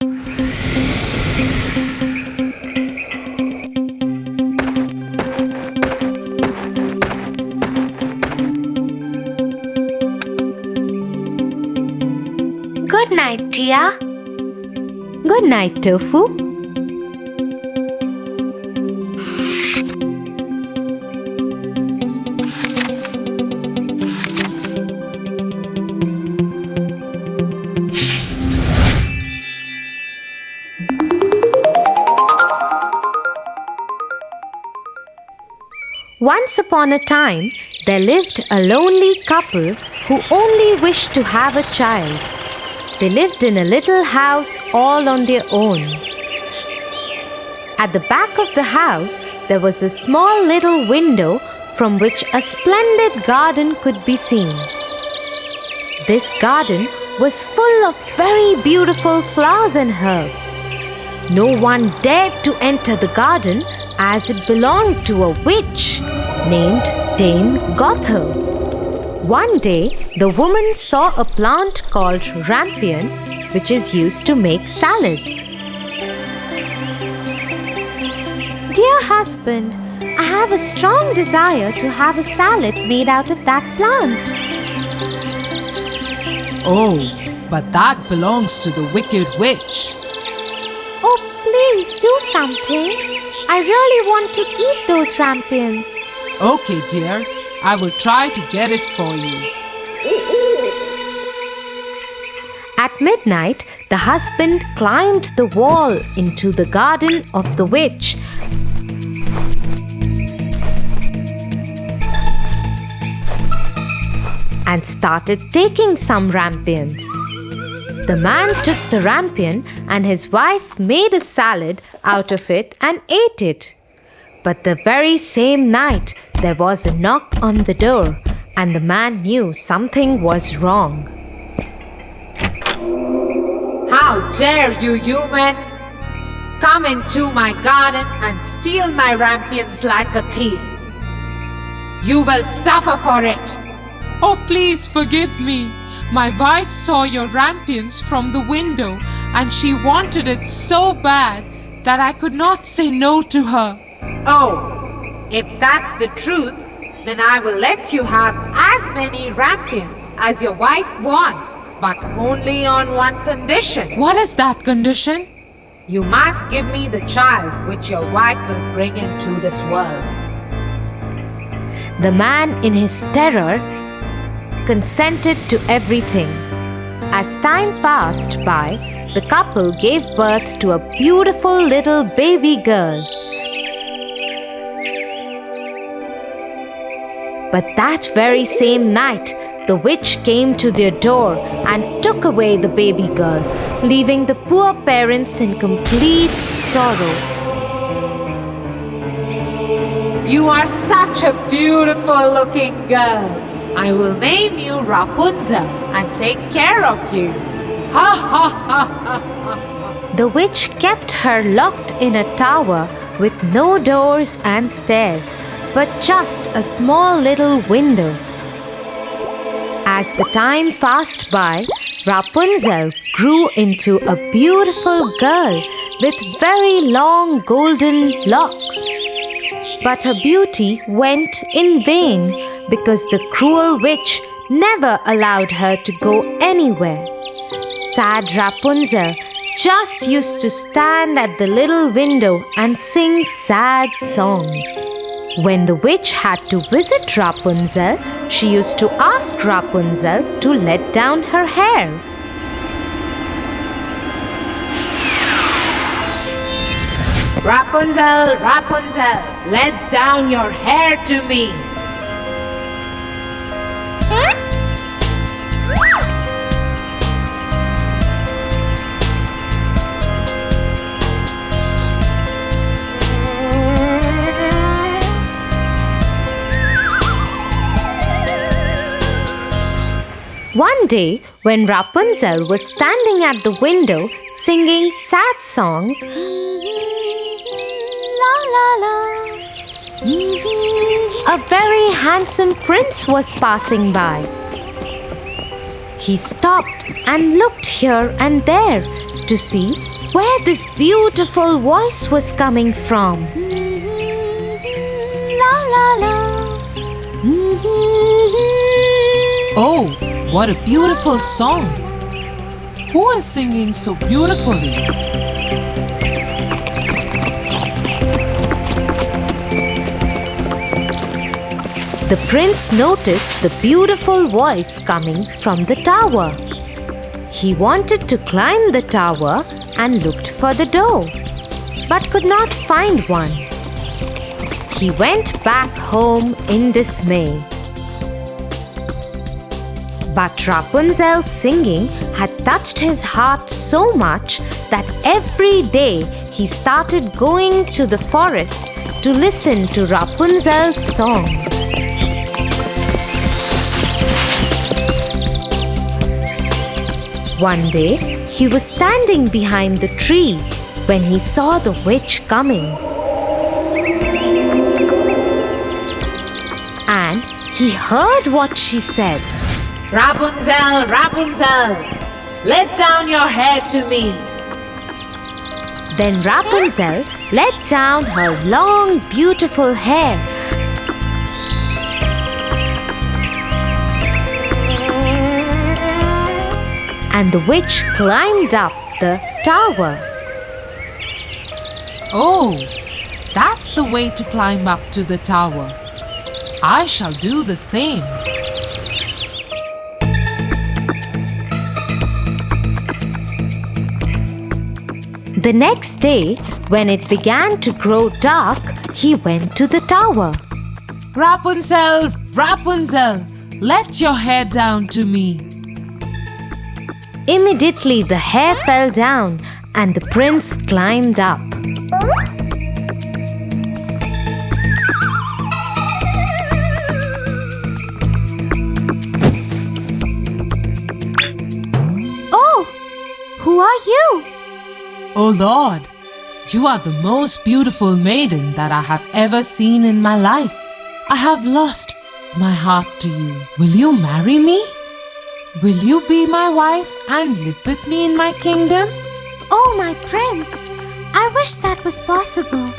Good night, Tia. Good night, Tofu. Once upon a time, there lived a lonely couple who only wished to have a child. They lived in a little house all on their own. At the back of the house, there was a small little window from which a splendid garden could be seen. This garden was full of very beautiful flowers and herbs. No one dared to enter the garden as it belonged to a witch named Dame Gothel. One day, the woman saw a plant called rampion, which is used to make salads. Dear husband, I have a strong desire to have a salad made out of that plant. Oh, but that belongs to the wicked witch. Oh, please do something. I really want to eat those rampions. Okay, dear. I will try to get it for you. At midnight, the husband climbed the wall into the garden of the witch and started taking some rampions. The man took the rampion and his wife made a salad out of it and ate it. But the very same night, there was a knock on the door, and the man knew something was wrong. How dare you, human! Come into my garden and steal my rampions like a thief. You will suffer for it. Oh, please forgive me. My wife saw your rampions from the window and she wanted it so bad that I could not say no to her. Oh, if that's the truth, then I will let you have as many rampions as your wife wants, but only on one condition. What is that condition? You must give me the child which your wife will bring into this world. The man, in his terror, consented to everything. As time passed by, the couple gave birth to a beautiful little baby girl. But that very same night, the witch came to their door and took away the baby girl, leaving the poor parents in complete sorrow. You are such a beautiful looking girl. I will name you Rapunzel and take care of you. Ha ha ha ha ha. The witch kept her locked in a tower with no doors and stairs, but just a small little window. As the time passed by, Rapunzel grew into a beautiful girl with very long golden locks. But her beauty went in vain because the cruel witch never allowed her to go anywhere. Sad Rapunzel just used to stand at the little window and sing sad songs. When the witch had to visit Rapunzel, she used to ask Rapunzel to let down her hair. Rapunzel, Rapunzel, let down your hair to me. One day, when Rapunzel was standing at the window singing sad songs, la la la, a very handsome prince was passing by. He stopped and looked here and there to see where this beautiful voice was coming from. La la la. Oh, what a beautiful song! Who is singing so beautifully? The prince noticed the beautiful voice coming from the tower. He wanted to climb the tower and looked for the door, but could not find one. He went back home in dismay. But Rapunzel's singing had touched his heart so much that every day he started going to the forest to listen to Rapunzel's songs. One day, he was standing behind the tree when he saw the witch coming. And he heard what she said. Rapunzel, Rapunzel, let down your hair to me. Then Rapunzel let down her long, beautiful hair. And the witch climbed up the tower. Oh, that's the way to climb up to the tower. I shall do the same. The next day, when it began to grow dark, he went to the tower. Rapunzel, Rapunzel, let your hair down to me. Immediately the hair fell down and the prince climbed up. Oh, who are you? Oh Lord, you are the most beautiful maiden that I have ever seen in my life. I have lost my heart to you. Will you marry me? Will you be my wife and live with me in my kingdom? Oh, my prince. I wish that was possible.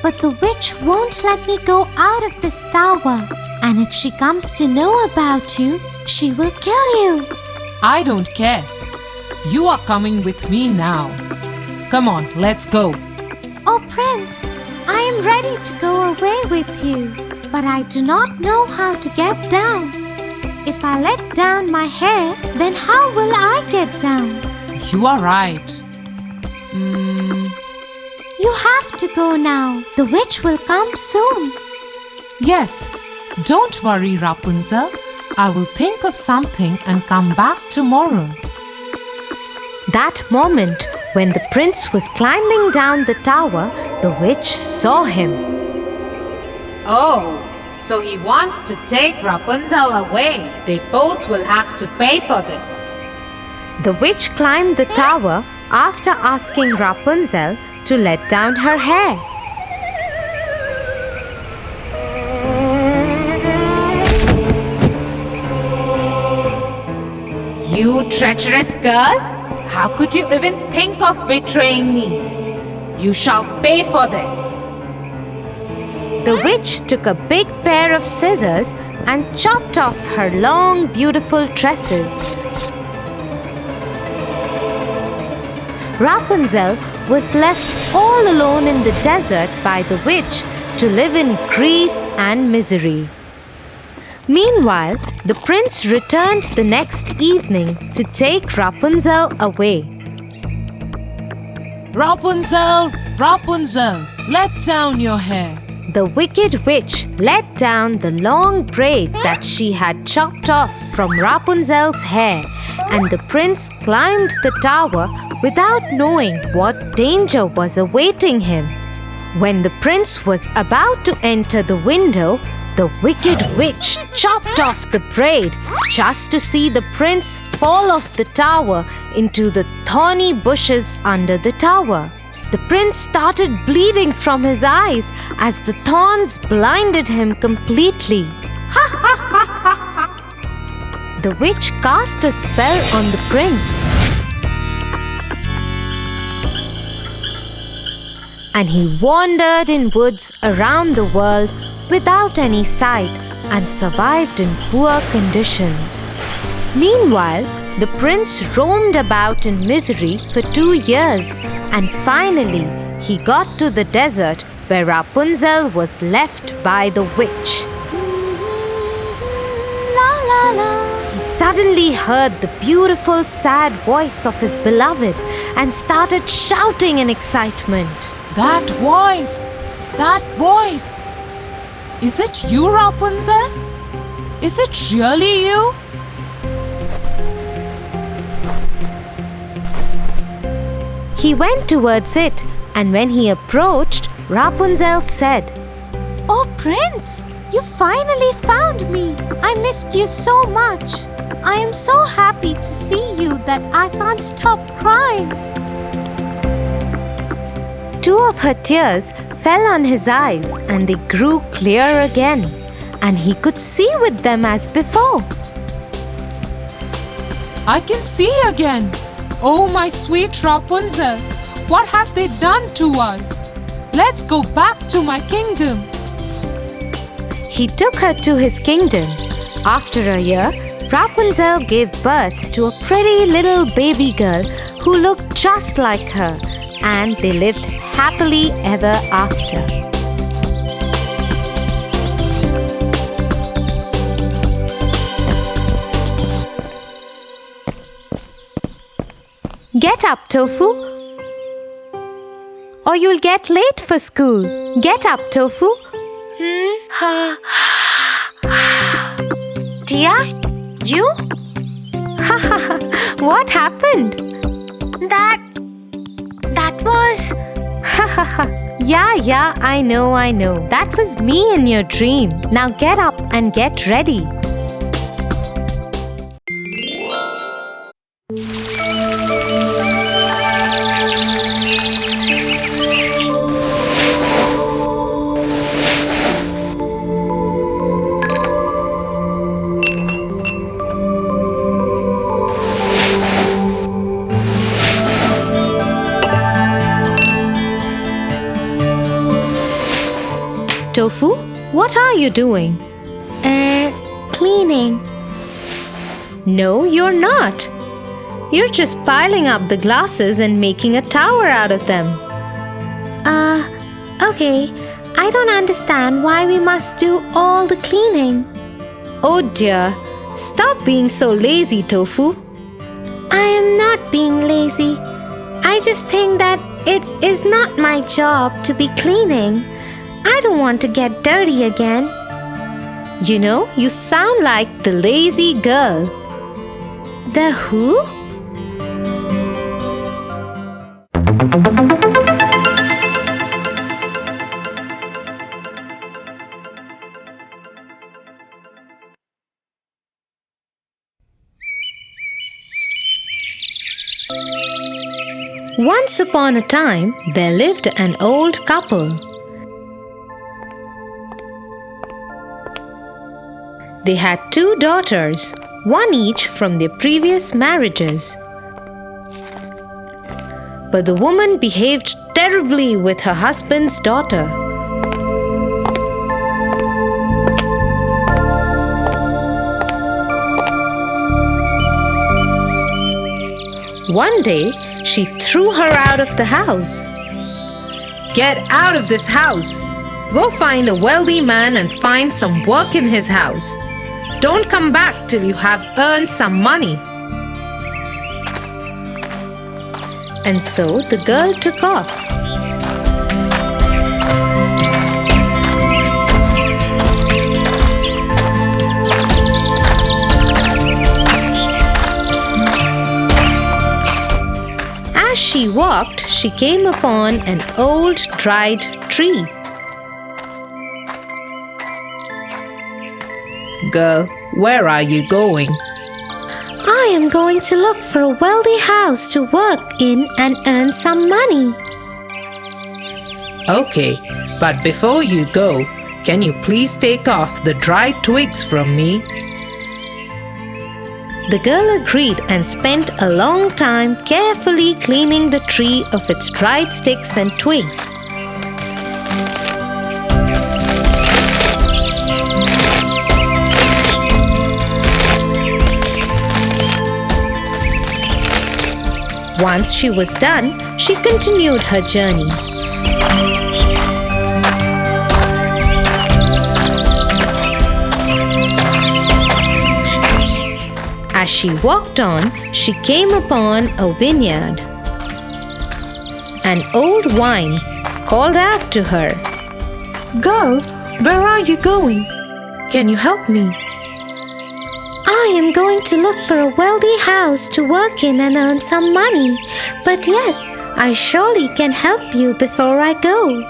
But the witch won't let me go out of this tower. And if she comes to know about you, she will kill you. I don't care. You are coming with me now. Come on, let's go. Oh, prince, I am ready to go away with you. But I do not know how to get down. If I let down my hair, then how will I get down? You are right. You have to go now. The witch will come soon. Yes, don't worry, Rapunzel. I will think of something and come back tomorrow. That moment, when the prince was climbing down the tower, the witch saw him. Oh, so he wants to take Rapunzel away. They both will have to pay for this. The witch climbed the tower after asking Rapunzel to let down her hair. You treacherous girl! How could you even think of betraying me? You shall pay for this. The witch took a big pair of scissors and chopped off her long, beautiful tresses. Rapunzel was left all alone in the desert by the witch to live in grief and misery. Meanwhile, the prince returned the next evening to take Rapunzel away. Rapunzel, Rapunzel, let down your hair. The wicked witch let down the long braid that she had chopped off from Rapunzel's hair, and the prince climbed the tower without knowing what danger was awaiting him. When the prince was about to enter the window, the wicked witch chopped off the braid just to see the prince fall off the tower into the thorny bushes under the tower. The prince started bleeding from his eyes as the thorns blinded him completely. The witch cast a spell on the prince. and he wandered in woods around the world without any sight and survived in poor conditions. Meanwhile, the prince roamed about in misery for 2 years, and finally he got to the desert where Rapunzel was left by the witch. La la la. He suddenly heard the beautiful, sad voice of his beloved and started shouting in excitement. That voice! That voice! Is it you, Rapunzel? Is it really you? He went towards it, and when he approached, Rapunzel said, Oh, Prince, you finally found me. I missed you so much. I am so happy to see you that I can't stop crying. 2 of her tears fell on his eyes, and they grew clear again, and he could see with them as before. I can see again. Oh, my sweet Rapunzel, what have they done to us? Let's go back to my kingdom. He took her to his kingdom. After a year, Rapunzel gave birth to a pretty little baby girl who looked just like her, and they lived happily ever after. Get up, Tofu, or you'll get late for school. Get up, Tofu. Tia, you? What happened? That was... Yeah, I know. That was me in your dream. Now get up and get ready. Tofu, what are you doing? Cleaning. No, you're not. You're just piling up the glasses and making a tower out of them. Okay. I don't understand why we must do all the cleaning. Oh dear, stop being so lazy, Tofu. I am not being lazy. I just think that it is not my job to be cleaning. I don't want to get dirty again. You know, you sound like the lazy girl. The who? Once upon a time, there lived an old couple. They had 2 daughters, one each from their previous marriages. But the woman behaved terribly with her husband's daughter. One day, she threw her out of the house. Get out of this house! Go find a wealthy man and find some work in his house. Don't come back till you have earned some money. And so the girl took off. As she walked, she came upon an old dried tree. Girl, where are you going? I am going to look for a wealthy house to work in and earn some money. Okay, but before you go, can you please take off the dried twigs from me? The girl agreed and spent a long time carefully cleaning the tree of its dried sticks and twigs. Once she was done, she continued her journey. As she walked on, she came upon a vineyard. An old vine called out to her, Girl, where are you going? Can you help me? I am going to look for a wealthy house to work in and earn some money. But yes, I surely can help you before I go.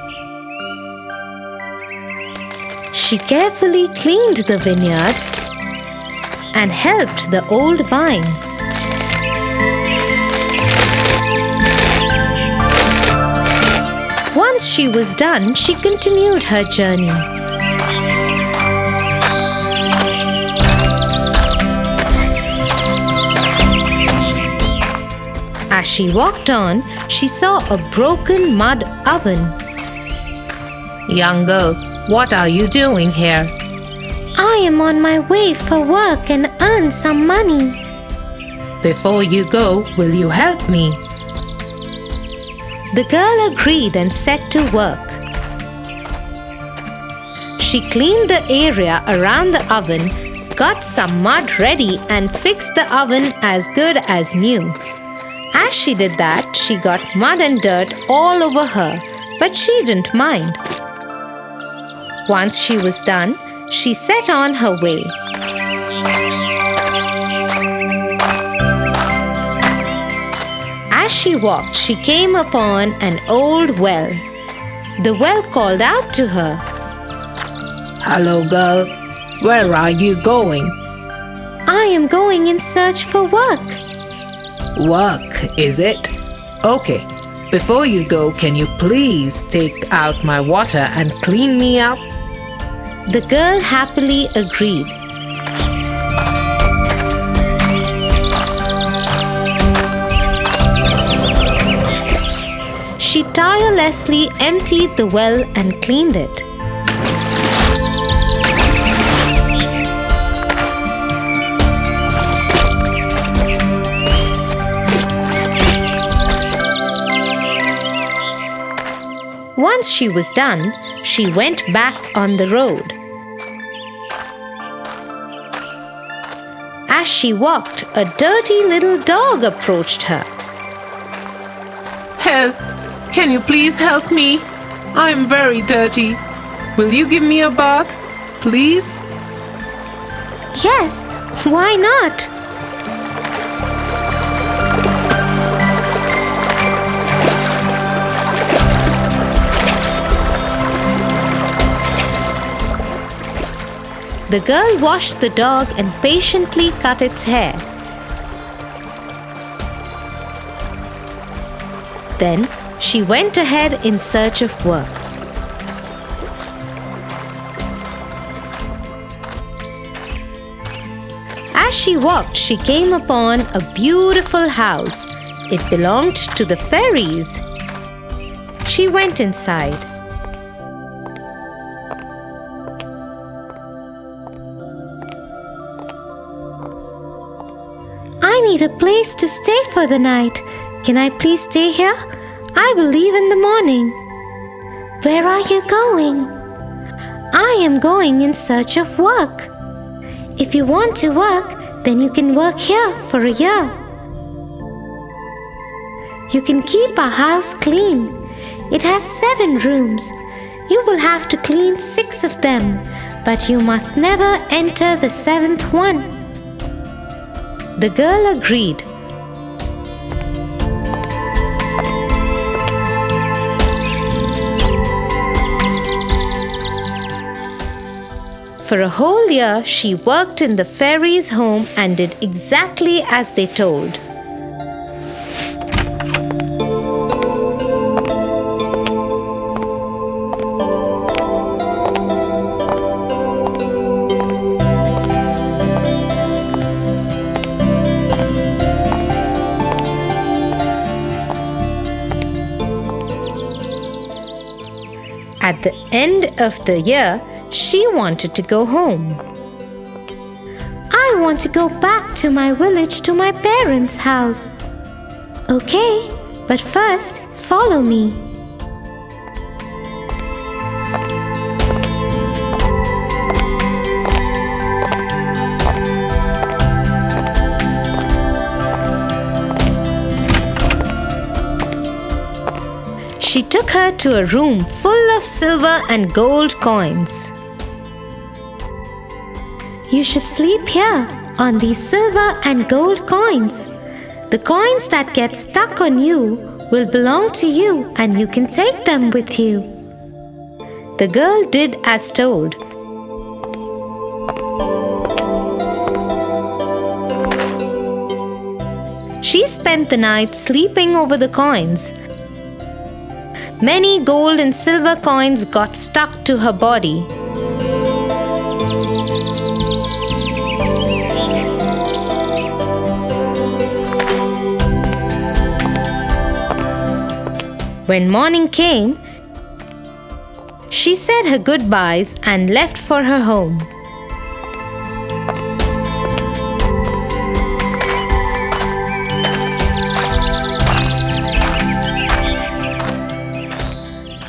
She carefully cleaned the vineyard and helped the old vine. Once she was done, she continued her journey. As she walked on, she saw a broken mud oven. Young girl, what are you doing here? I am on my way for work and earn some money. Before you go, will you help me? The girl agreed and set to work. She cleaned the area around the oven, got some mud ready, and fixed the oven as good as new. As she did that, she got mud and dirt all over her, but she didn't mind. Once she was done, she set on her way. As she walked, she came upon an old well. The well called out to her, Hello, girl. Where are you going? I am going in search for work. Work, is it? Okay. Before you go, can you please take out my water and clean me up? The girl happily agreed. She tirelessly emptied the well and cleaned it. Once she was done, she went back on the road. As she walked, a dirty little dog approached her. Help! Can you please help me? I am very dirty. Will you give me a bath, please? Yes, why not? The girl washed the dog and patiently cut its hair. Then she went ahead in search of work. As she walked, she came upon a beautiful house. It belonged to the fairies. She went inside. I need a place to stay for the night. Can I please stay here? I will leave in the morning. Where are you going? I am going in search of work. If you want to work, then you can work here for a year. You can keep our house clean. It has 7 rooms. You will have to clean 6 of them, but you must never enter the 7th one. The girl agreed. For a whole year, she worked in the fairies' home and did exactly as they told. At the end of the year, she wanted to go home. I want to go back to my village to my parents' house. Okay, but first follow me. She took her to a room full of silver and gold coins. You should sleep here on these silver and gold coins. The coins that get stuck on you will belong to you and you can take them with you. The girl did as told. She spent the night sleeping over the coins. Many gold and silver coins got stuck to her body. When morning came, she said her goodbyes and left for her home.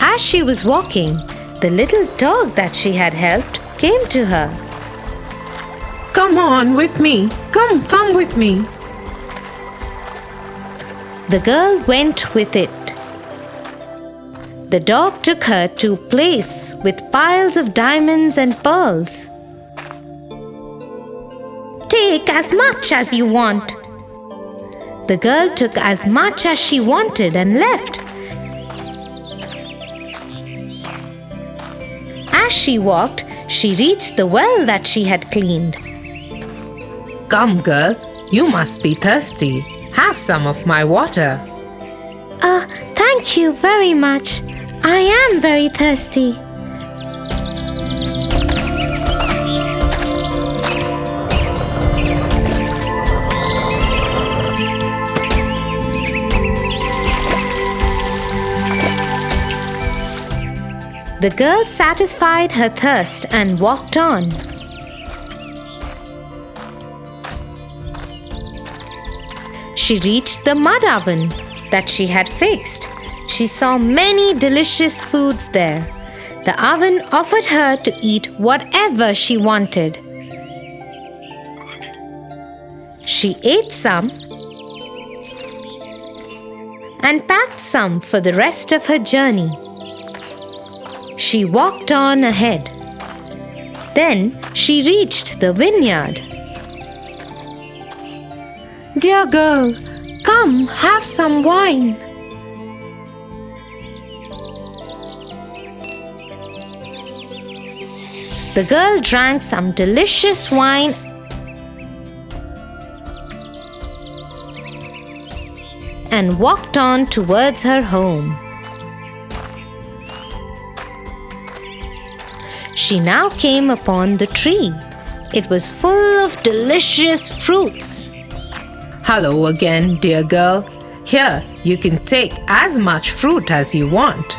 As she was walking, the little dog that she had helped came to her. Come on with me. Come with me. The girl went with it. The dog took her to a place with piles of diamonds and pearls. Take as much as you want. The girl took as much as she wanted and left. As she walked, she reached the well that she had cleaned. Come, girl, you must be thirsty. Have some of my water. Thank you very much. I am very thirsty. The girl satisfied her thirst and walked on. She reached the mud oven that she had fixed. She saw many delicious foods there. The oven offered her to eat whatever she wanted. She ate some and packed some for the rest of her journey. She walked on ahead. Then she reached the vineyard. Dear girl, come, have some wine. The girl drank some delicious wine and walked on towards her home. She now came upon the tree. It was full of delicious fruits. Hello again, dear girl. Here, you can take as much fruit as you want.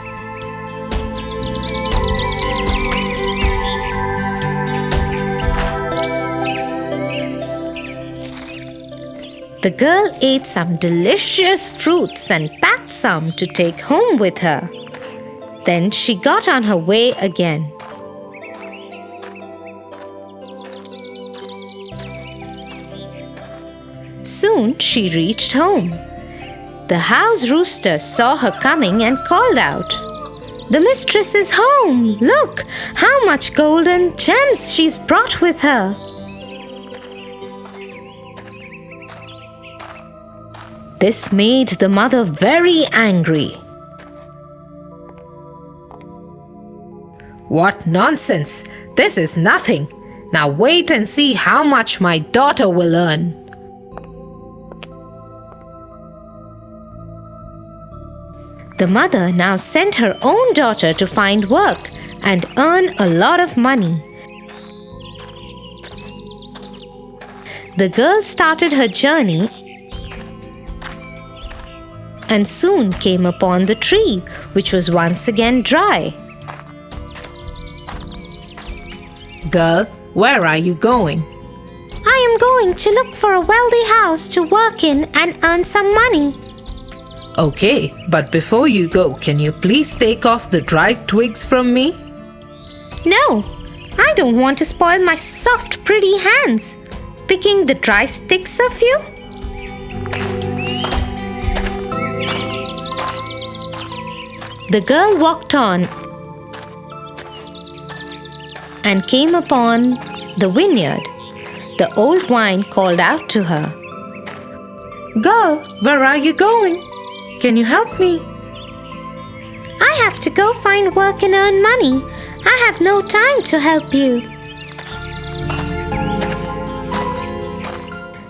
The girl ate some delicious fruits and packed some to take home with her. Then she got on her way again. Soon she reached home. The house rooster saw her coming and called out, "The mistress is home! Look how much gold and gems she's brought with her!" This made the mother very angry. What nonsense! This is nothing. Now wait and see how much my daughter will earn. The mother now sent her own daughter to find work and earn a lot of money. The girl started her journey and soon came upon the tree, which was once again dry. Girl, where are you going? I am going to look for a wealthy house to work in and earn some money. Okay, but before you go, can you please take off the dried twigs from me? No, I don't want to spoil my soft, pretty hands picking the dry sticks of you. The girl walked on and came upon the vineyard. The old vine called out to her, Girl, where are you going? Can you help me? I have to go find work and earn money. I have no time to help you.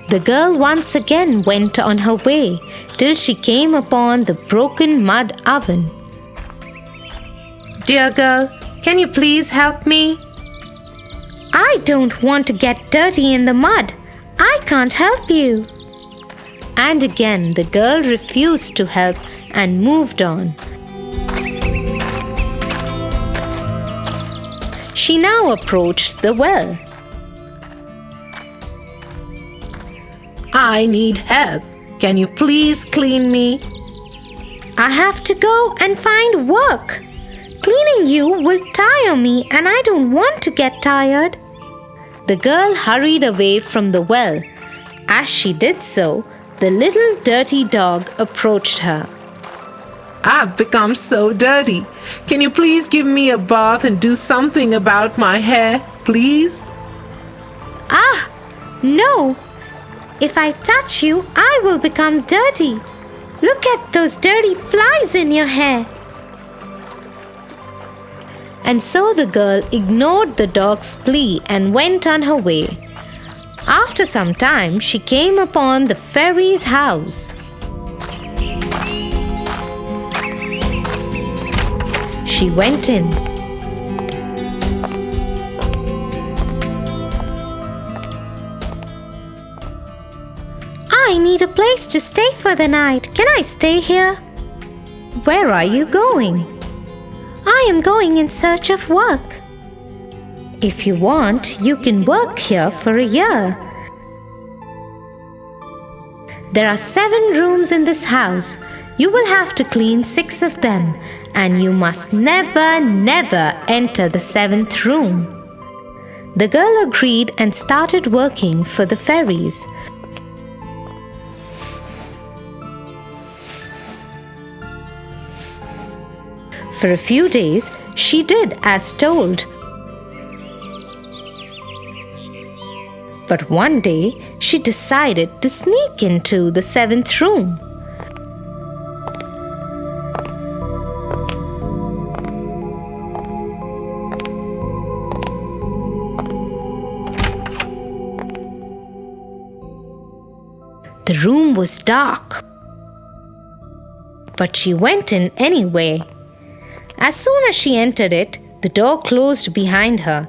The girl once again went on her way till she came upon the broken mud oven. Dear girl, can you please help me? I don't want to get dirty in the mud. I can't help you. And again the girl refused to help and moved on. She now approached the well. I need help. Can you please clean me? I have to go and find work. Cleaning you will tire me and I don't want to get tired. The girl hurried away from the well. As she did so, the little dirty dog approached her. I've become so dirty. Can you please give me a bath and do something about my hair, please? Ah, no. If I touch you, I will become dirty. Look at those dirty flies in your hair. And so the girl ignored the dog's plea and went on her way. After some time, she came upon the fairy's house. She went in. I need a place to stay for the night. Can I stay here? Where are you going? I am going in search of work. If you want, you can work here for a year. There are 7 rooms in this house. You will have to clean 6 of them, and you must never, never enter the 7th room. The girl agreed and started working for the fairies. For a few days, she did as told. But one day, she decided to sneak into the 7th room. The room was dark, but she went in anyway. As soon as she entered it, the door closed behind her.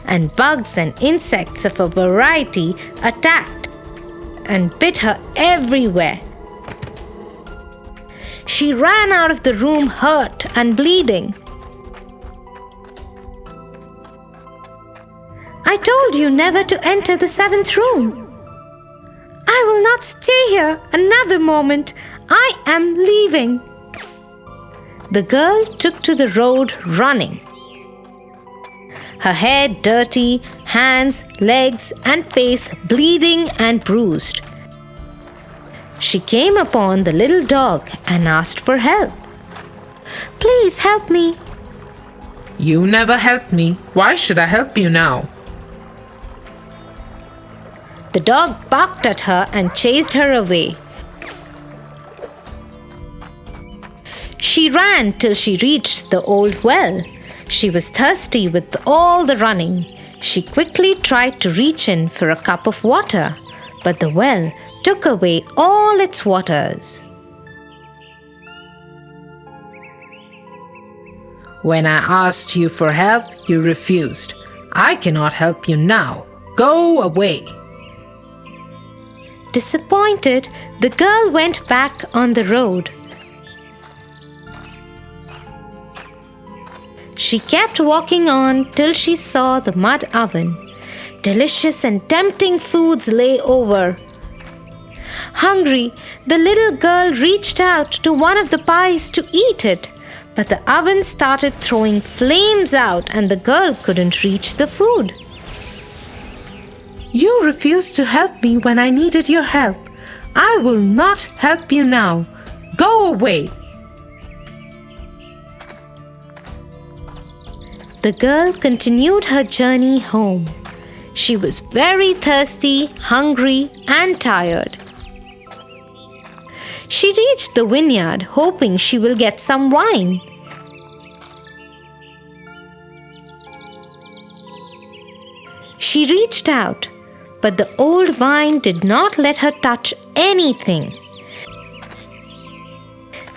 And bugs and insects of a variety attacked and bit her everywhere. She ran out of the room hurt and bleeding. I told you never to enter the 7th room. I will not stay here another moment. I am leaving. The girl took to the road running. Her hair dirty, hands, legs, and face bleeding and bruised. She came upon the little dog and asked for help. Please help me. You never helped me. Why should I help you now? The dog barked at her and chased her away. She ran till she reached the old well. She was thirsty with all the running. She quickly tried to reach in for a cup of water, but the well took away all its waters. When I asked you for help, you refused. I cannot help you now. Go away. Disappointed, the girl went back on the road. She kept walking on till she saw the mud oven. Delicious and tempting foods lay over. Hungry, the little girl reached out to one of the pies to eat it, but the oven started throwing flames out and the girl couldn't reach the food. You refused to help me when I needed your help. I will not help you now. Go away. The girl continued her journey home. She was very thirsty, hungry, and tired. She reached the vineyard hoping she will get some wine. She reached out, but the old vine did not let her touch anything.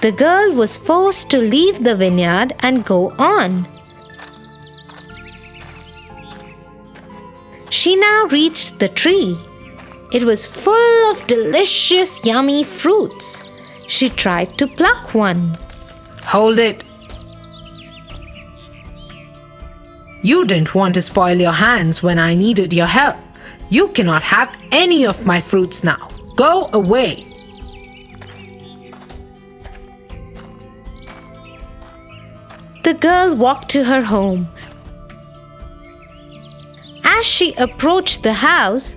The girl was forced to leave the vineyard and go on. She now reached the tree. It was full of delicious, yummy fruits. She tried to pluck one. Hold it. You didn't want to spoil your hands when I needed your help. You cannot have any of my fruits now. Go away. The girl walked to her home. As she approached the house,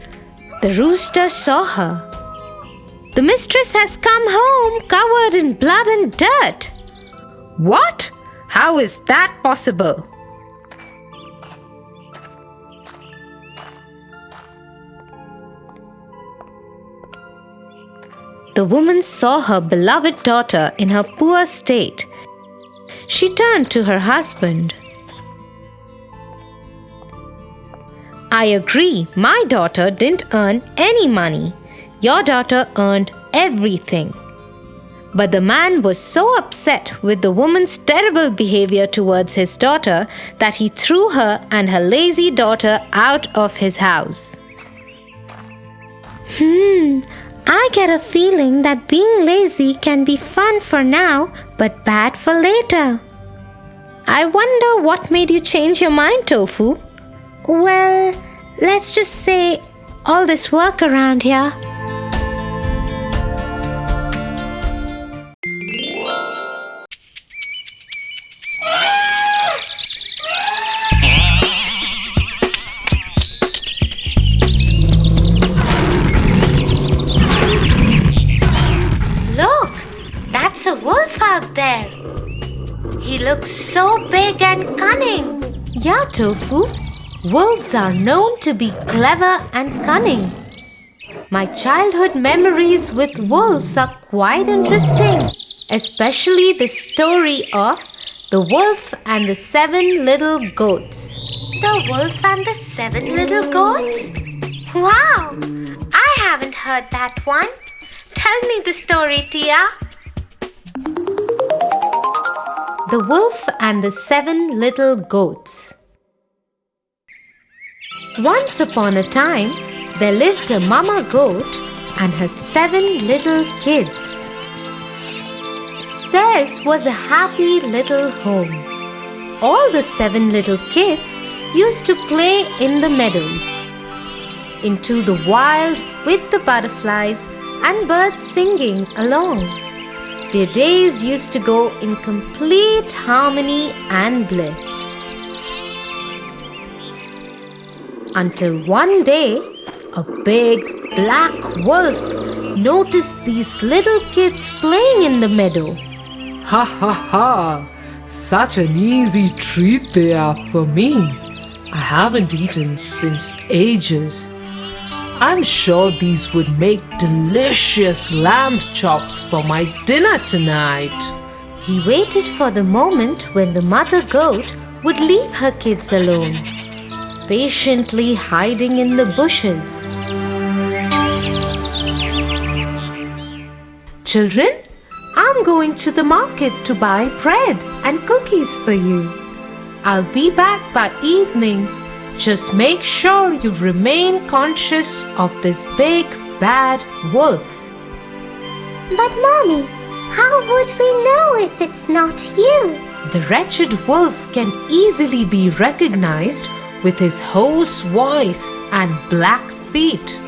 the rooster saw her. The mistress has come home covered in blood and dirt. What? How is that possible? The woman saw her beloved daughter in her poor state. She turned to her husband. I agree, my daughter didn't earn any money. Your daughter earned everything. But the man was so upset with the woman's terrible behavior towards his daughter that he threw her and her lazy daughter out of his house. I get a feeling that being lazy can be fun for now, but bad for later. I wonder what made you change your mind, Tofu? Well, let's just say all this work around here. Look, that's a wolf out there. He looks so big and cunning. Yeah, Tofu. Wolves are known to be clever and cunning. My childhood memories with wolves are quite interesting, especially the story of the wolf and the 7 little goats. The wolf and the 7 little goats? Wow! I haven't heard that one. Tell me the story, Tia. The Wolf and the 7 Little Goats. Once upon a time, there lived a mama goat and her 7 little kids. Theirs was a happy little home. All the 7 little kids used to play in the meadows, into the wild with the butterflies and birds singing along. Their days used to go in complete harmony and bliss. Until one day, a big black wolf noticed these little kids playing in the meadow. Ha ha ha! Such an easy treat they are for me. I haven't eaten since ages. I'm sure these would make delicious lamb chops for my dinner tonight. He waited for the moment when the mother goat would leave her kids alone, patiently hiding in the bushes. Children, I'm going to the market to buy bread and cookies for you. I'll be back by evening. Just make sure you remain conscious of this big bad wolf. But Mommy, how would we know if it's not you? The wretched wolf can easily be recognized with his hoarse voice and black feet.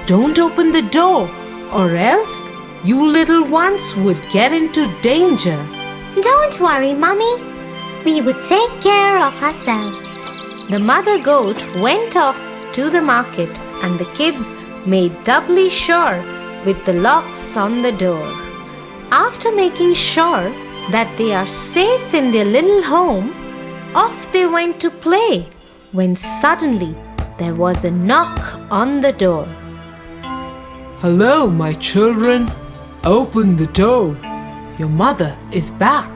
Don't open the door, or else you little ones would get into danger. Don't worry, Mummy. We would take care of ourselves. The mother goat went off to the market, and the kids made doubly sure with the locks on the door. After making sure that they are safe in their little home, off they went to play, when suddenly there was a knock on the door. Hello, my children. Open the door. Your mother is back.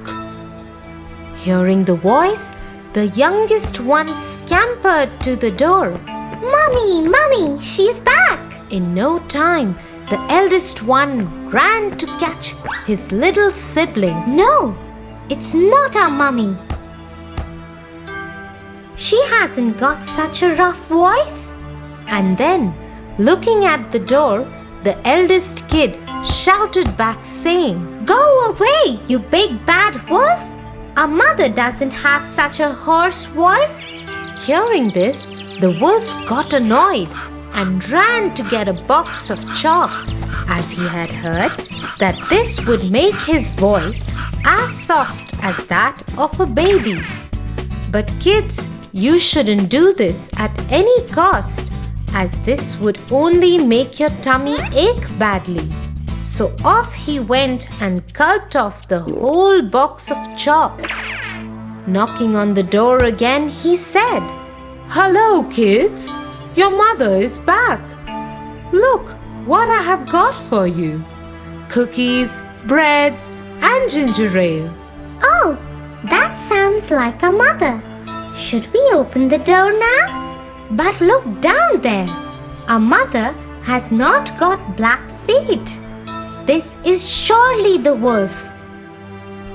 Hearing the voice, the youngest one scampered to the door. Mummy, she's back. In no time, the eldest one ran to catch his little sibling. No, it's not our Mummy. She hasn't got such a rough voice. And then, looking at the door, the eldest kid shouted back saying, Go away, you big bad wolf. Our mother doesn't have such a hoarse voice. Hearing this, the wolf got annoyed and ran to get a box of chalk, as he had heard that this would make his voice as soft as that of a baby. But kids, you shouldn't do this at any cost, as this would only make your tummy ache badly. So off he went and gulped off the whole box of chalk. Knocking on the door again, he said, Hello, kids. Your mother is back. Look what I have got for you. Cookies, breads, and ginger ale. Oh, that sounds like our mother. Should we open the door now? But look down there. Our mother has not got black feet. This is surely the wolf.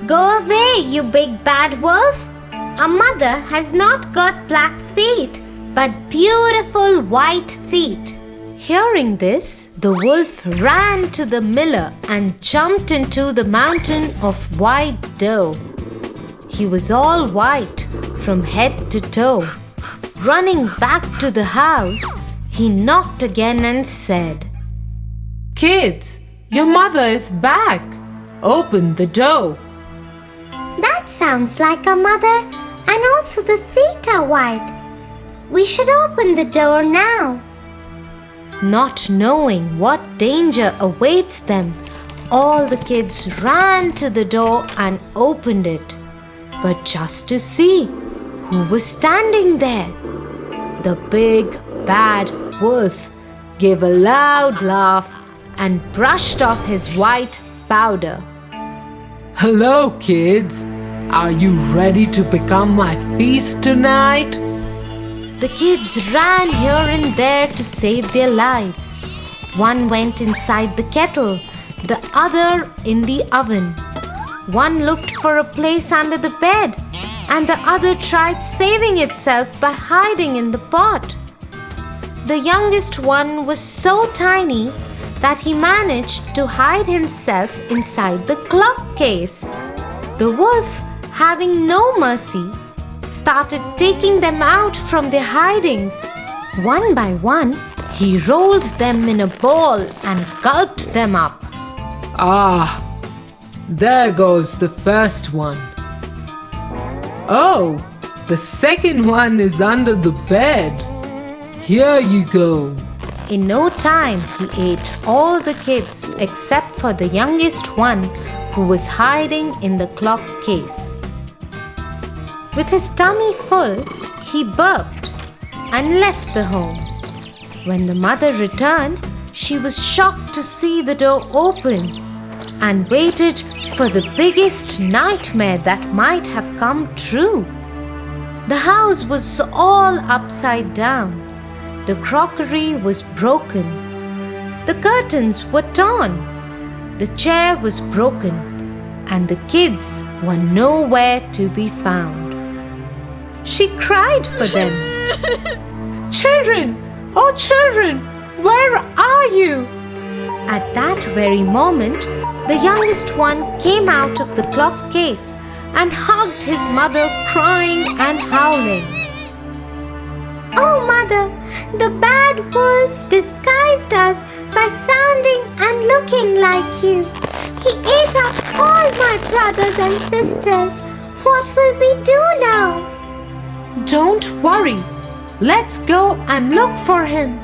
Go away, you big bad wolf. Our mother has not got black feet, but beautiful white feet. Hearing this, the wolf ran to the miller and jumped into the mountain of white dough. He was all white from head to toe. Running back to the house, he knocked again and said, Kids, your mother is back. Open the door. That sounds like our mother, and also the feet are white. We should open the door now. Not knowing what danger awaits them, all the kids ran to the door and opened it. But just to see who was standing there, the big bad wolf gave a loud laugh and brushed off his white powder. Hello, kids. Are you ready to become my feast tonight? The kids ran here and there to save their lives. One went inside the kettle, the other in the oven. One looked for a place under the bed, and the other tried saving itself by hiding in the pot. The youngest one was so tiny that he managed to hide himself inside the clock case. The wolf, having no mercy, started taking them out from their hidings. One by one, he rolled them in a ball and gulped them up. Ah, there goes the first one. Oh, the second one is under the bed. Here you go. In no time, he ate all the kids except for the youngest one who was hiding in the clock case. With his tummy full, he burped and left the home. When the mother returned, she was shocked to see the door open and waited for the biggest nightmare that might have come true. The house was all upside down. The crockery was broken. The curtains were torn. The chair was broken, and the kids were nowhere to be found. She cried for them. Children, oh children, where are you? At that very moment, the youngest one came out of the clock case and hugged his mother, crying and howling. Oh, Mother, the bad wolf disguised us by sounding and looking like you. He ate up all my brothers and sisters. What will we do now? Don't worry. Let's go and look for him.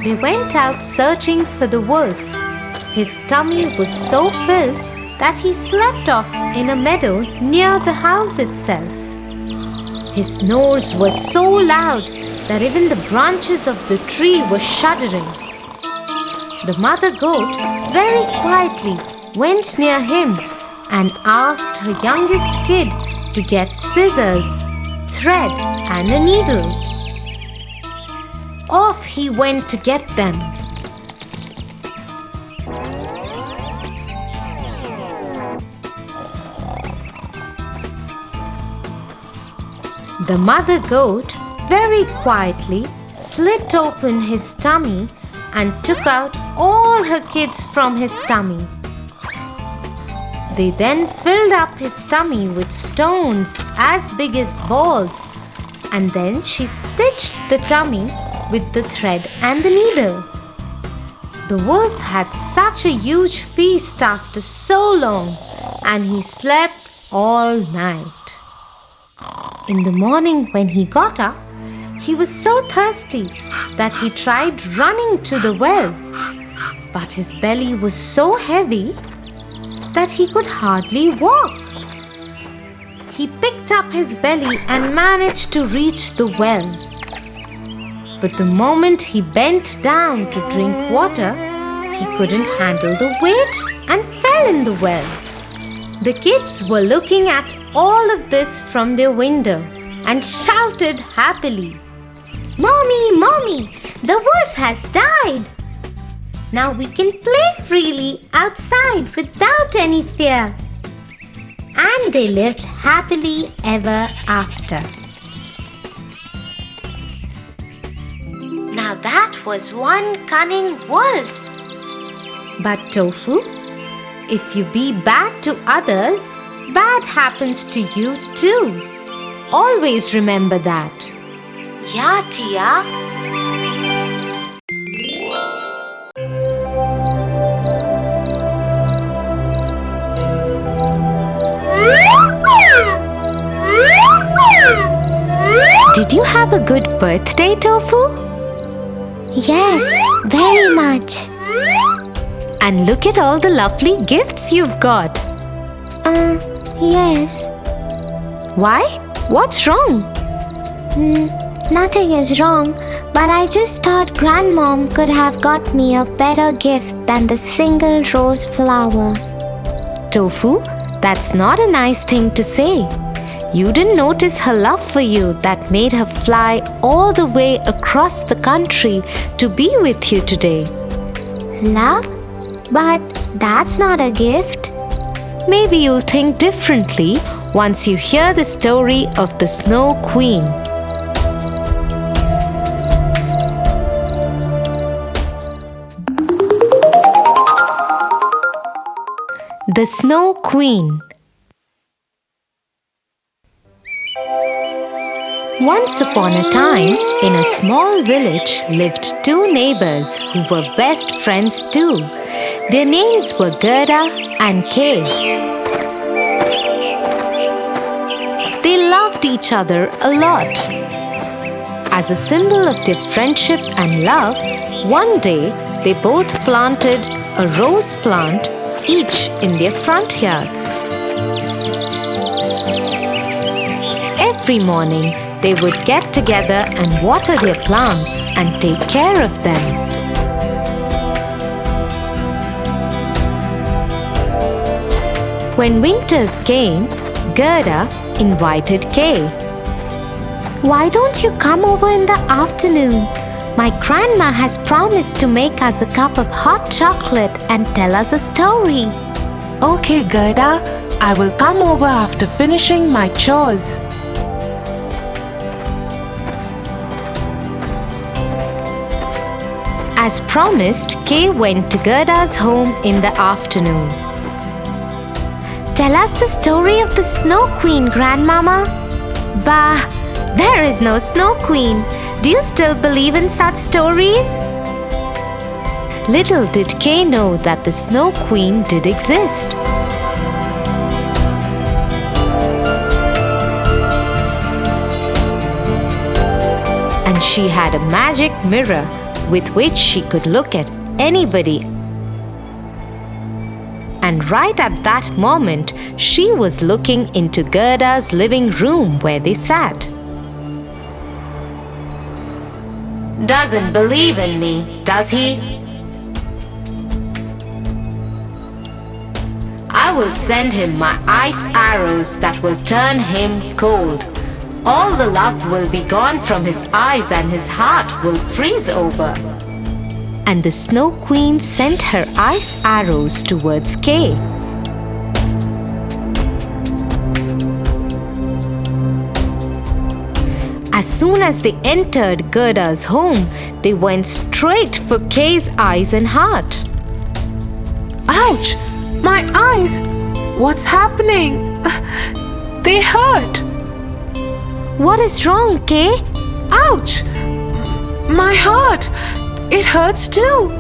They went out searching for the wolf. His tummy was so filled that he slept off in a meadow near the house itself. His snores was so loud that even the branches of the tree were shuddering. The mother goat very quietly went near him and asked her youngest kid to get scissors, thread, and a needle. Off he went to get them. The mother goat very quietly slit open his tummy and took out all her kids from his tummy. They then filled up his tummy with stones as big as balls, and then she stitched the tummy with the thread and the needle. The wolf had such a huge feast after so long, and he slept all night. In the morning when he got up, he was so thirsty that he tried running to the well, but his belly was so heavy that he could hardly walk. He picked up his belly and managed to reach the well. But the moment he bent down to drink water, he couldn't handle the weight and fell in the well. The kids were looking at all of this from their window and shouted happily, "Mommy, Mommy, the wolf has died! Now we can play freely outside without any fear." And they lived happily ever after. Now that was one cunning wolf. But Tofu, if you be bad to others, bad happens to you too. Always remember that. Yeah, Tia. Did you have a good birthday, Tofu? Yes, very much. And look at all the lovely gifts you've got. Yes. Why? What's wrong? Nothing is wrong, but I just thought Grandmom could have got me a better gift than the single rose flower. Tofu, that's not a nice thing to say. You didn't notice her love for you that made her fly all the way across the country to be with you today. Love? But that's not a gift. Maybe you'll think differently once you hear the story of the Snow Queen. The Snow Queen. Once upon a time, in a small village lived two neighbors who were best friends too. Their names were Gerda and Kay. They loved each other a lot. As a symbol of their friendship and love, one day they both planted a rose plant each in their front yards. Every morning, they would get together and water their plants and take care of them. When winters came, Gerda invited Kay. "Why don't you come over in the afternoon? My grandma has promised to make us a cup of hot chocolate and tell us a story." Okay, Gerda, I will come over after finishing my chores. As promised, Kay went to Gerda's home in the afternoon. Tell us the story of the Snow Queen, Grandmama. Bah, There is no Snow Queen. Do you still believe in such stories? Little did Kay know that the Snow Queen did exist. And she had a magic mirror with which she could look at anybody. And right at that moment, she was looking into Gerda's living room where they sat. Doesn't believe in me, does he? I will send him my ice arrows that will turn him cold. All the love will be gone from his eyes and his heart will freeze over. And the Snow Queen sent her ice arrows towards Kay. As soon as they entered Gerda's home, they went straight for Kay's eyes and heart. Ouch! My eyes! What's happening? They hurt! What is wrong, Kay? Ouch! My heart! It hurts too!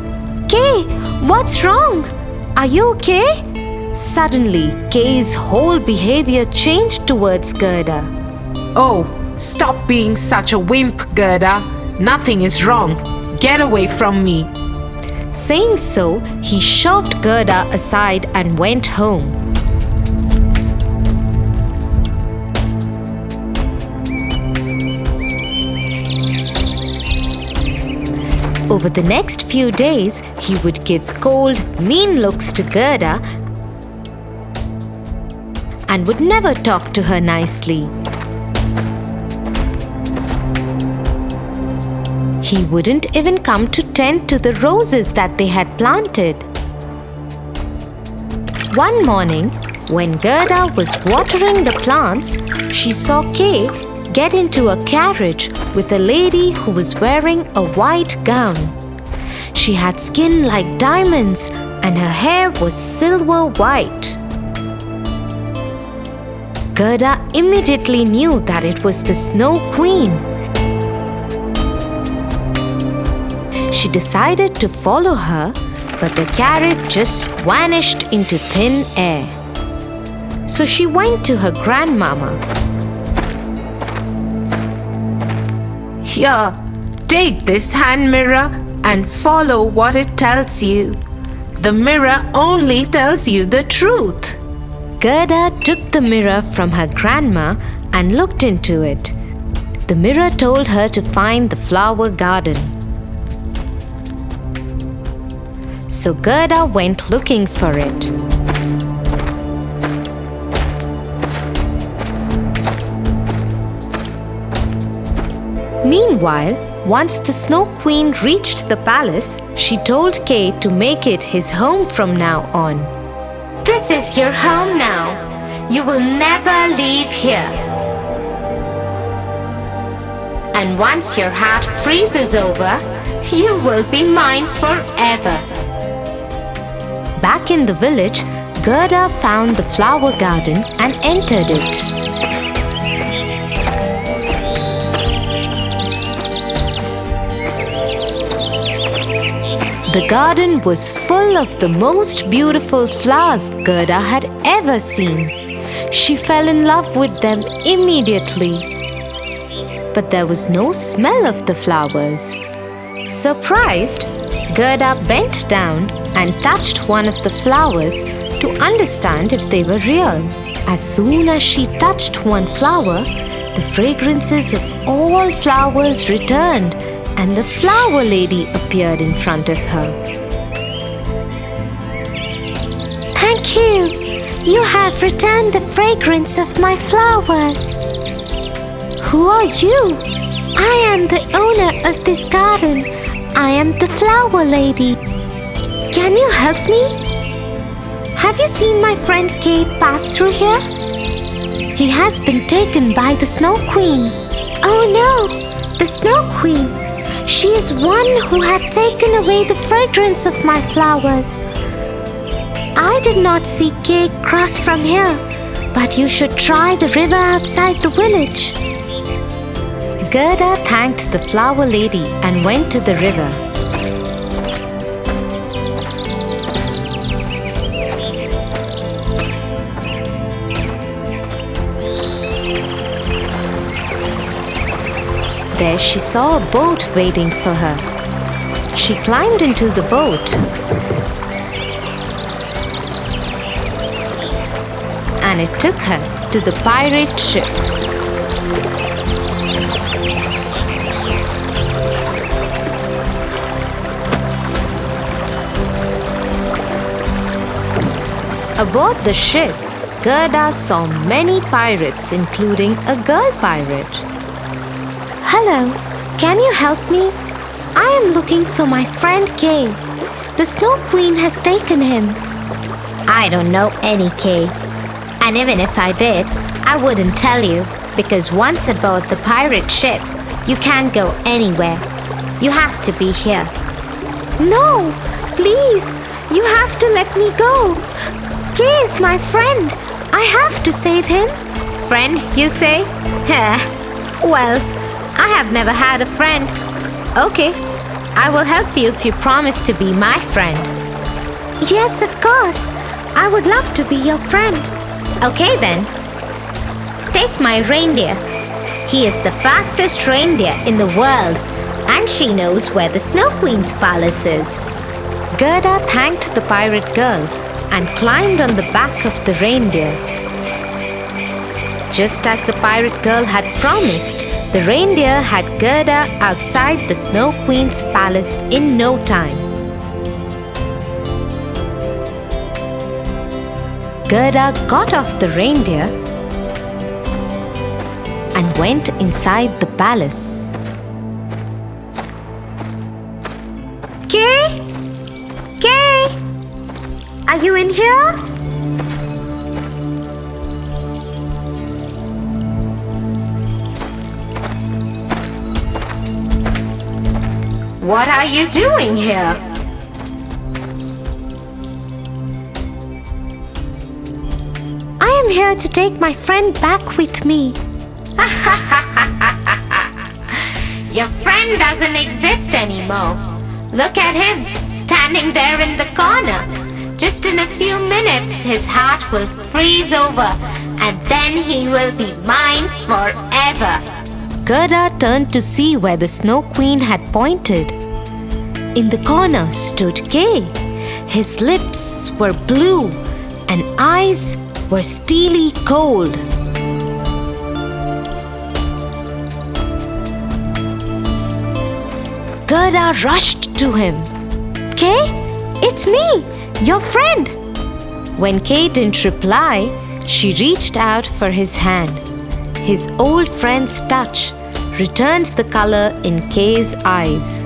Kay, what's wrong? Are you okay? Suddenly, Kay's whole behavior changed towards Gerda. Oh, stop being such a wimp, Gerda. Nothing is wrong. Get away from me. Saying so, he shoved Gerda aside and went home. Over the next few days, he would give cold, mean looks to Gerda and would never talk to her nicely. He wouldn't even come to tend to the roses that they had planted. One morning, when Gerda was watering the plants, she saw Kay get into a carriage with a lady who was wearing a white gown. She had skin like diamonds and her hair was silver white. Gerda immediately knew that it was the Snow Queen. She decided to follow her, but the carriage just vanished into thin air. So she went to her grandmama. Here, take this hand mirror and follow what it tells you. The mirror only tells you the truth. Gerda took the mirror from her grandma and looked into it. The mirror told her to find the flower garden. So Gerda went looking for it. Meanwhile, once the Snow Queen reached the palace, she told Kay to make it his home from now on. This is your home now. You will never leave here. And once your heart freezes over, you will be mine forever. Back in the village, Gerda found the flower garden and entered it. The garden was full of the most beautiful flowers Gerda had ever seen. She fell in love with them immediately. But there was no smell of the flowers. Surprised, Gerda bent down and touched one of the flowers to understand if they were real. As soon as she touched one flower, the fragrances of all flowers returned and the flower lady appeared in front of her. Thank you. You have returned the fragrance of my flowers. Who are you? I am the owner of this garden. I am the flower lady. Can you help me? Have you seen my friend Kay pass through here? He has been taken by the Snow Queen. Oh no, the Snow Queen. She is one who had taken away the fragrance of my flowers. I did not see Kay cross from here, but you should try the river outside the village. Gerda thanked the flower lady and went to the river. There she saw a boat waiting for her. She climbed into the boat and it took her to the pirate ship. Aboard the ship, Gerda saw many pirates, including a girl pirate. Hello, can you help me? I am looking for my friend Kay. The Snow Queen has taken him. I don't know any Kay. And even if I did, I wouldn't tell you, because once aboard the pirate ship, you can't go anywhere. You have to be here. No, please, you have to let me go. Kay is my friend. I have to save him. Friend, you say? Well, I have never had a friend. Okay, I will help you if you promise to be my friend. Yes, of course. I would love to be your friend. Okay then. Take my reindeer. He is the fastest reindeer in the world, and she knows where the Snow Queen's palace is. Gerda thanked the pirate girl and climbed on the back of the reindeer. Just as the pirate girl had promised, the reindeer had Gerda outside the Snow Queen's palace in no time. Gerda got off the reindeer and went inside the palace. Kay? Kay? Are you in here? What are you doing here? I am here to take my friend back with me. Your friend doesn't exist anymore. Look at him, standing there in the corner. Just in a few minutes, his heart will freeze over, and then he will be mine forever. Gerda turned to see where the Snow Queen had pointed. In the corner stood Kay. His lips were blue and eyes were steely cold. Gerda rushed to him. Kay, it's me, your friend. When Kay didn't reply, she reached out for his hand. His old friend's touch returned the color in Kay's eyes.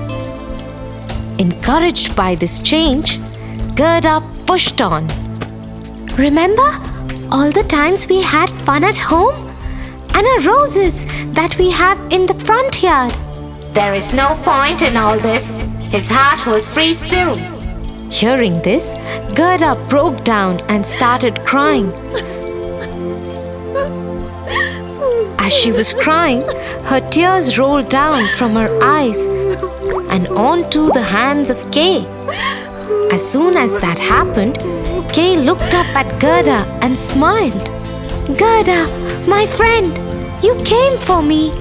Encouraged by this change, Gerda pushed on. Remember all the times we had fun at home? And our roses that we have in the front yard. There is no point in all this. His heart will freeze soon. Hearing this, Gerda broke down and started crying. As she was crying, her tears rolled down from her eyes and onto the hands of Kay. As soon as that happened, Kay looked up at Gerda and smiled. Gerda, my friend, you came for me.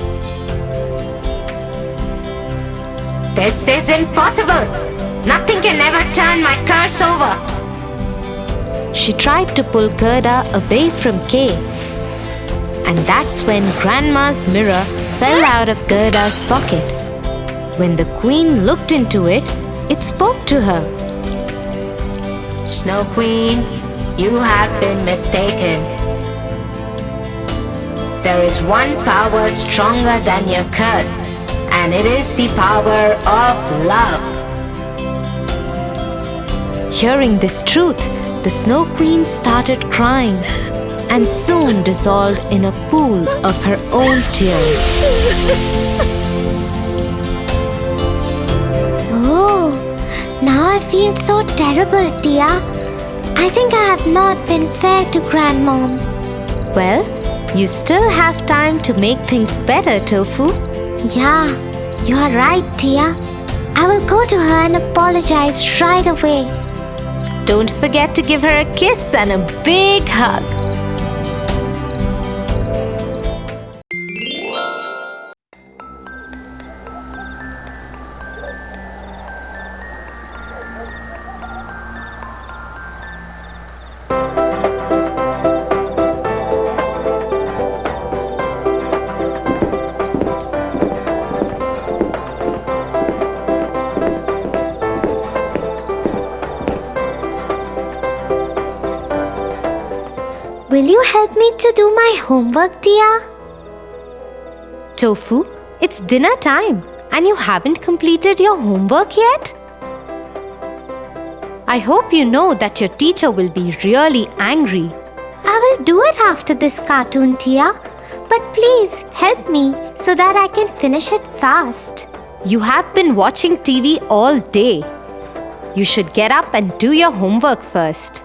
This is impossible. Nothing can ever turn my curse over. She tried to pull Gerda away from Kay. And that's when Grandma's mirror fell out of Gerda's pocket. When the Queen looked into it, it spoke to her. Snow Queen, you have been mistaken. There is one power stronger than your curse, and it is the power of love. Hearing this truth, the Snow Queen started crying and soon dissolved in a pool of her own tears. Oh, now I feel so terrible, Tia. I think I have not been fair to Grandmom. Well, you still have time to make things better, Tofu. Yeah, you are right, Tia. I will go to her and apologize right away. Don't forget to give her a kiss and a big hug. Will you help me to do my homework, Tia? Tofu, it's dinner time and you haven't completed your homework yet? I hope you know that your teacher will be really angry. I will do it after this cartoon, Tia. But please help me so that I can finish it fast. You have been watching TV all day. You should get up and do your homework first.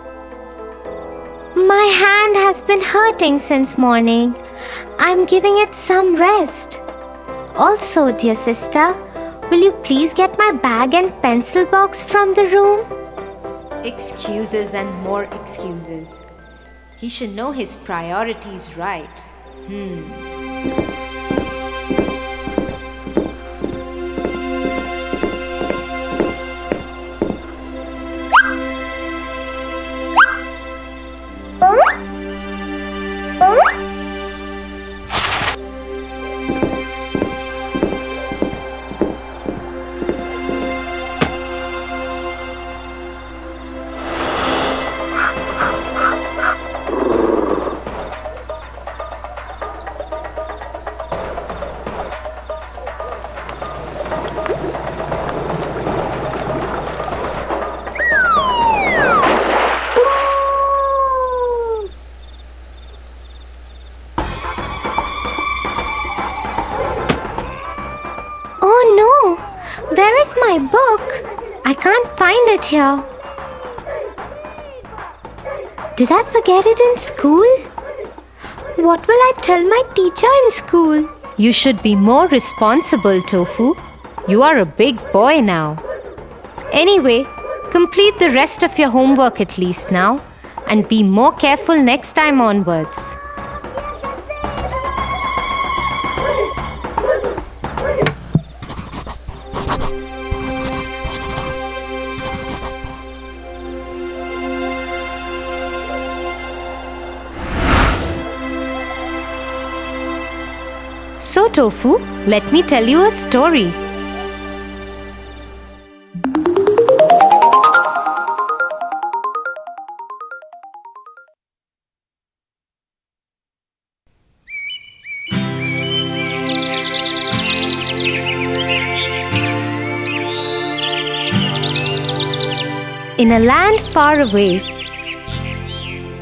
My hand has been hurting since morning. I'm giving it some rest. Also, dear sister, will you please get my bag and pencil box from the room? Excuses and more excuses. He should know his priorities right. Where is my book? I can't find it here. Did I forget it in school? What will I tell my teacher in school? You should be more responsible, Tofu. You are a big boy now. Anyway, complete the rest of your homework at least now and be more careful next time onwards. So, Tofu, let me tell you a story. In a land far away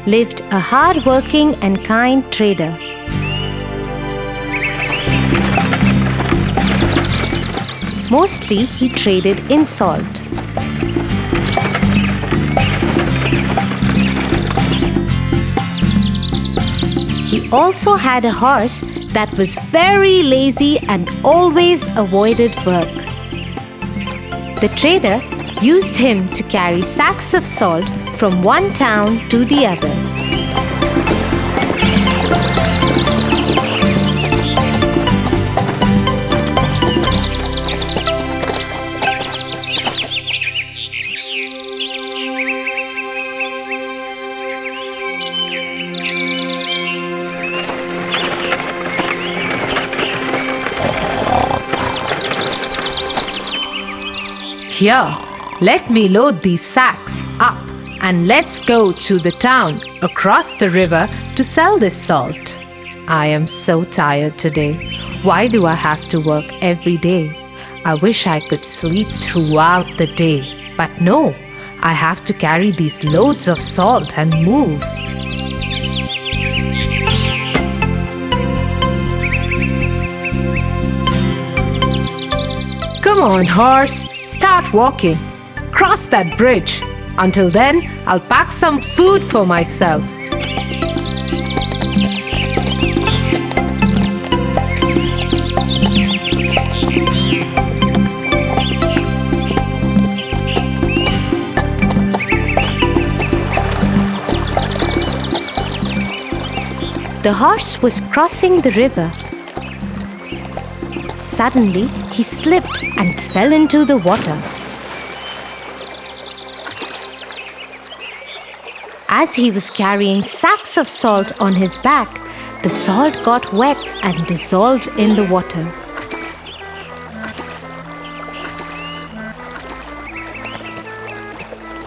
lived a hard-working and kind trader. Mostly he traded in salt. He also had a horse that was very lazy and always avoided work. The trader used him to carry sacks of salt from one town to the other. Here, let me load these sacks up and let's go to the town across the river to sell this salt. I am so tired today. Why do I have to work every day? I wish I could sleep throughout the day. But no, I have to carry these loads of salt and move. Come on, horse. Start walking. Cross that bridge. Until then, I'll pack some food for myself. The horse was crossing the river. Suddenly, he slipped and fell into the water. As he was carrying sacks of salt on his back, the salt got wet and dissolved in the water.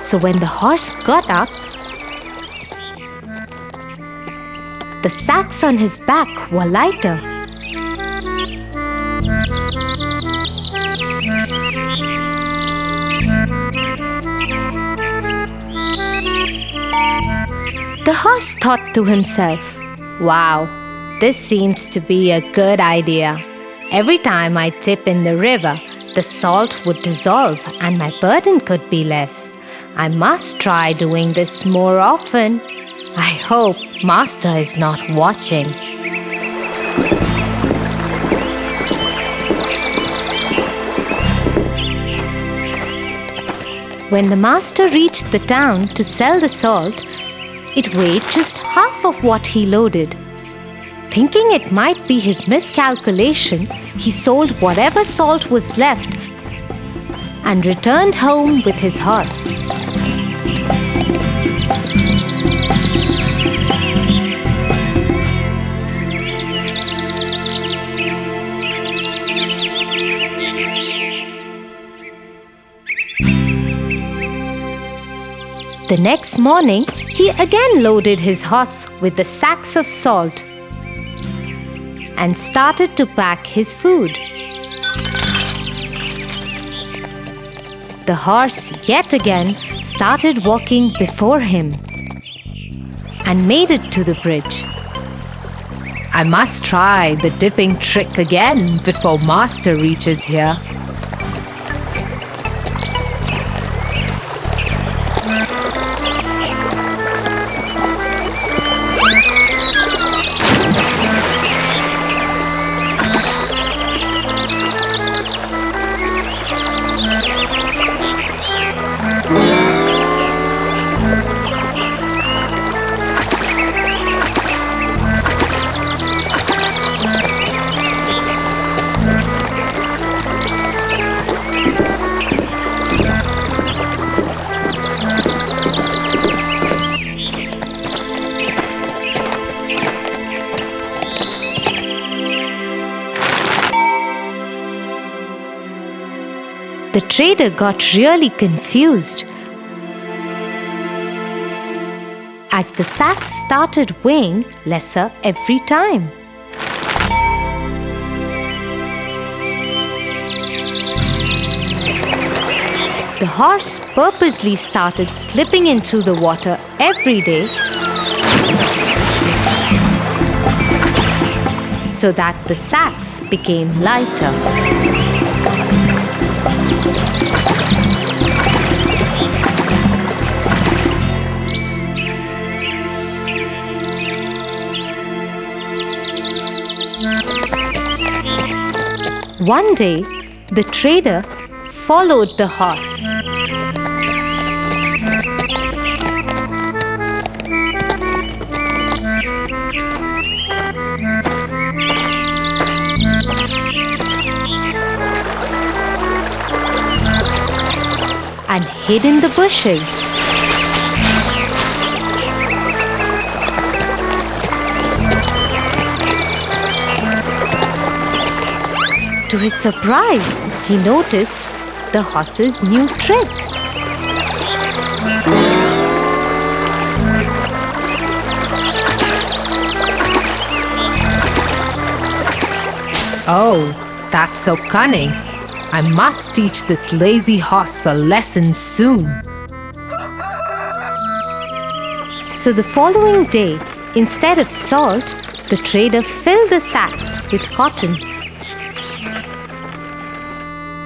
So when the horse got up, the sacks on his back were lighter. The horse thought to himself, "Wow, this seems to be a good idea. Every time I dip in the river, the salt would dissolve and my burden could be less. I must try doing this more often. I hope Master is not watching." When the master reached the town to sell the salt, it weighed just half of what he loaded. Thinking it might be his miscalculation, he sold whatever salt was left and returned home with his horse. The next morning, he again loaded his horse with the sacks of salt and started to pack his food. The horse yet again started walking before him and made it to the bridge. I must try the dipping trick again before Master reaches here. The trader got really confused as the sacks started weighing lesser every time. The horse purposely started slipping into the water every day so that the sacks became lighter. One day, the trader followed the horse. And hid in the bushes. To his surprise, he noticed the horse's new trick. Oh, that's so cunning. I must teach this lazy horse a lesson soon. So the following day, instead of salt, the trader filled the sacks with cotton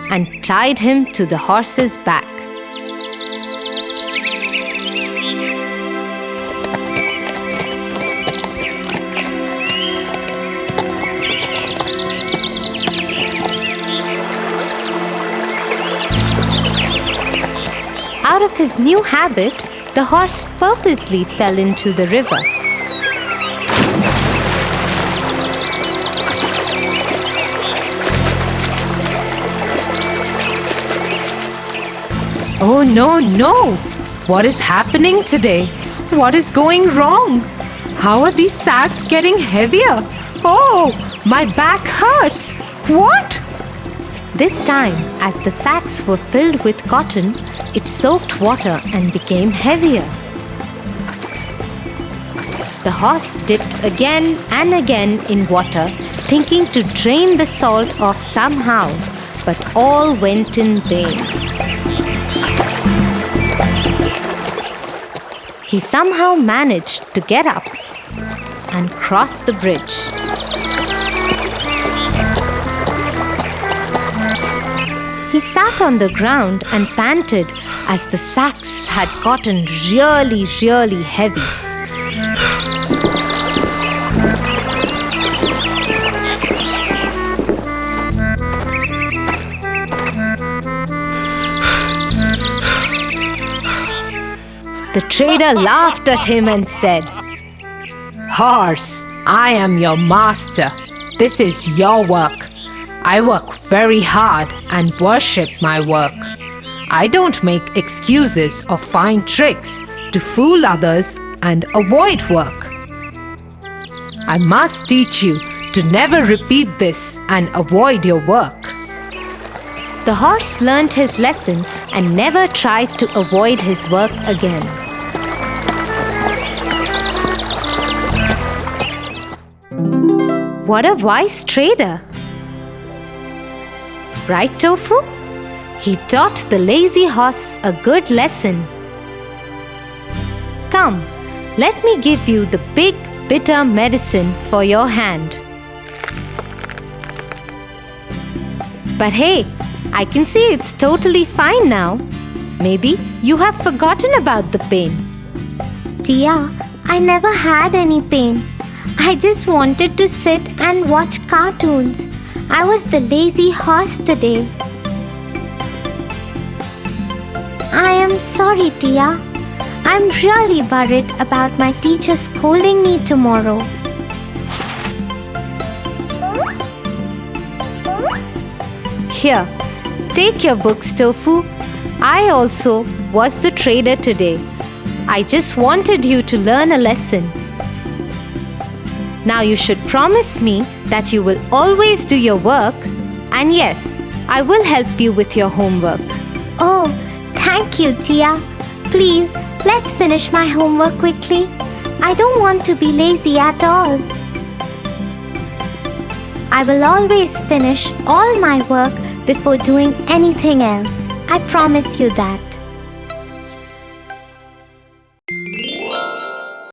and tied him to the horse's back. Out of his new habit, the horse purposely fell into the river. Oh no, no! What is happening today? What is going wrong? How are these sacks getting heavier? Oh, my back hurts! What? This time, as the sacks were filled with cotton, it soaked water and became heavier. The horse dipped again and again in water, thinking to drain the salt off somehow, but all went in vain. He somehow managed to get up and cross the bridge. He sat on the ground and panted as the sacks had gotten really, really heavy. The trader laughed at him and said, Horse, I am your master. This is your work. I work very hard and worship my work. I don't make excuses or find tricks to fool others and avoid work. I must teach you to never repeat this and avoid your work. The horse learned his lesson and never tried to avoid his work again. What a wise trader! Right, Tofu? He taught the lazy horse a good lesson. Come, let me give you the big bitter medicine for your hand. But hey, I can see it's totally fine now. Maybe you have forgotten about the pain. Tia, I never had any pain. I just wanted to sit and watch cartoons. I was the lazy horse today. I am sorry, Tia. I'm really worried about my teacher scolding me tomorrow. Here, take your books, Tofu. I also was the trader today. I just wanted you to learn a lesson. Now you should promise me that you will always do your work, and yes, I will help you with your homework. Oh, thank you, Tia. Please, let's finish my homework quickly. I don't want to be lazy at all. I will always finish all my work before doing anything else. I promise you that.